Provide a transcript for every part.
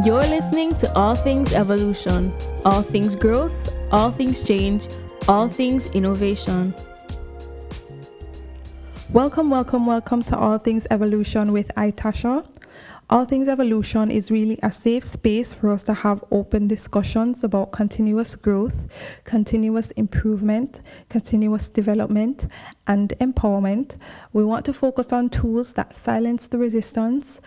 You're listening to All Things Evolution, all things growth, all things change, all things innovation. Welcome to All Things Evolution with Tasha. All Things Evolution is really a safe space for us to have open discussions about continuous growth, continuous improvement, continuous development, and empowerment. We want to focus on tools that silence the resistance,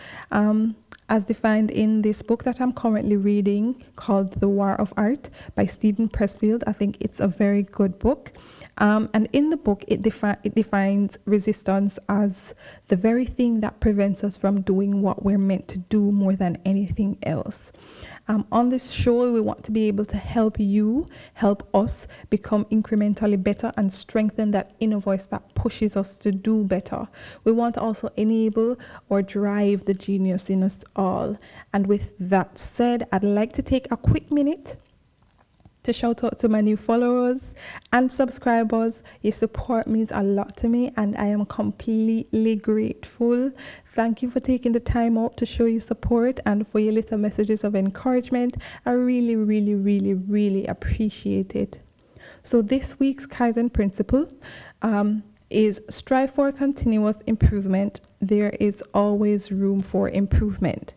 as defined in this book that I'm currently reading called The War of Art by Steven Pressfield. I think it's a very good book. And in the book, it defines resistance as the very thing that prevents us from doing what we're meant to do more than anything else. On this show, we want to be able to help us become incrementally better and strengthen that inner voice that pushes us to do better. We want to also enable or drive the genius in us all. And with that said, I'd like to take a quick minute to shout out to my new followers and subscribers. Your support means a lot to me and I am completely grateful. Thank you for taking the time out to show your support and for your little messages of encouragement. I really appreciate it. So this week's Kaizen principle is strive for continuous improvement. There is always room for improvement.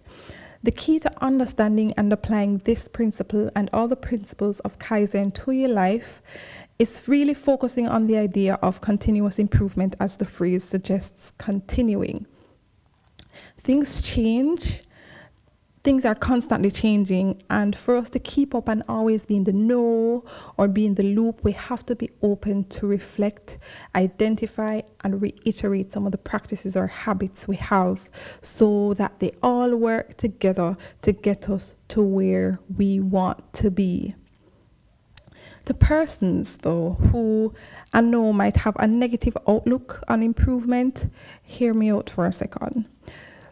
The key to understanding and applying this principle and all the principles of Kaizen to your life is really focusing on the idea of continuous improvement, as the phrase suggests, continuing. Things change. Things are constantly changing, and for us to keep up and always be in the know or be in the loop, we have to be open to reflect, identify, and reiterate some of the practices or habits we have so that they all work together to get us to where we want to be. The persons, though, who I know might have a negative outlook on improvement, hear me out for a second.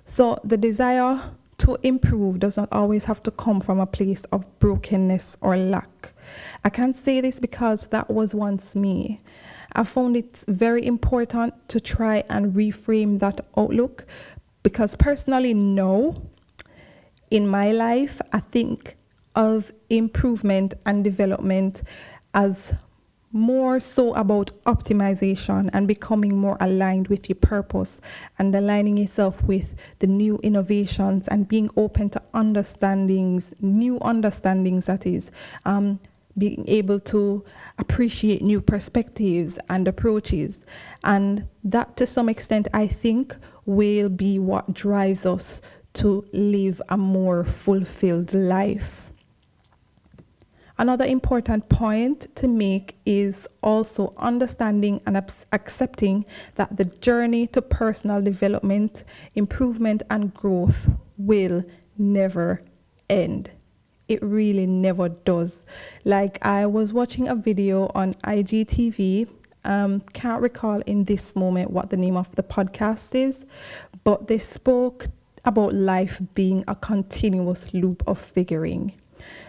So the desire to improve does not always have to come from a place of brokenness or lack. I can say this because that was once me. I found it very important to try and reframe that outlook because personally now, in my life, I think of improvement and development as more so about optimization and becoming more aligned with your purpose and aligning yourself with the new innovations and being open to new understandings, that is, being able to appreciate new perspectives and approaches. And that, to some extent, I think will be what drives us to live a more fulfilled life. Another important point to make is also understanding and accepting that the journey to personal development, improvement, and growth will never end. It really never does. Like, I was watching a video on IGTV. Can't recall in this moment what the name of the podcast is, but they spoke about life being a continuous loop of figuring.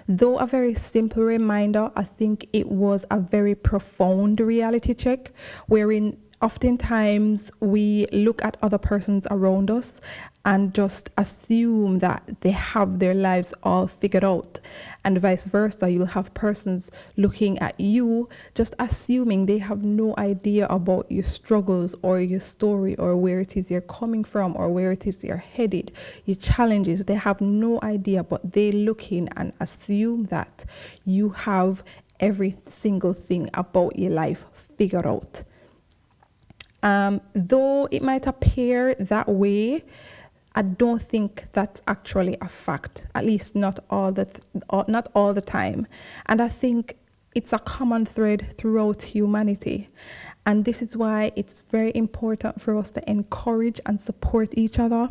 Though a very simple reminder, I think it was a very profound reality check, wherein oftentimes we look at other persons around us and just assume that they have their lives all figured out, and vice versa. You'll have persons looking at you just assuming they have no idea about your struggles or your story or where it is you're coming from or where it is you're headed, your challenges. They have no idea, but they look in and assume that you have every single thing about your life figured out. Though it might appear that way, I don't think that's actually a fact, at least not all the time. And I think it's a common thread throughout humanity. And this is why it's very important for us to encourage and support each other,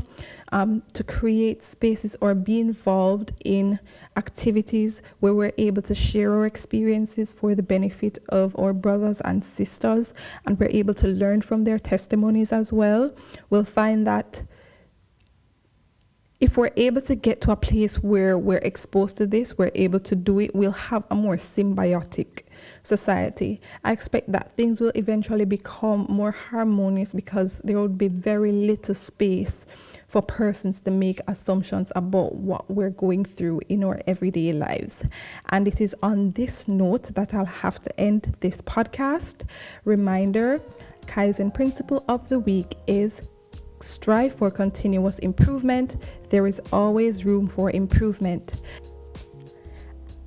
to create spaces or be involved in activities where we're able to share our experiences for the benefit of our brothers and sisters, and we're able to learn from their testimonies as well. We'll find that if we're able to get to a place where we're exposed to this, we're able to do it, we'll have a more symbiotic society. I expect that things will eventually become more harmonious because there would be very little space for persons to make assumptions about what we're going through in our everyday lives. And it is on this note that I'll have to end this podcast. Reminder, Kaizen principle of the week is strive for continuous improvement. There is always room for improvement.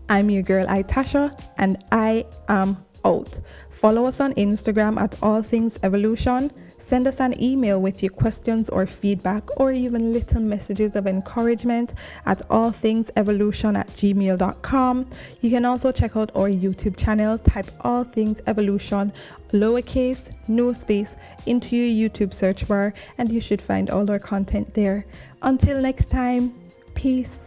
I'm your girl, Tasha, and I am out. Follow us on Instagram at AllThingsEvolution. Send us an email with your questions or feedback or even little messages of encouragement at allthingsevolution@gmail.com. You can also check out our YouTube channel. Type All Things Evolution, lowercase, no space, into your YouTube search bar and you should find all our content there. Until next time, peace.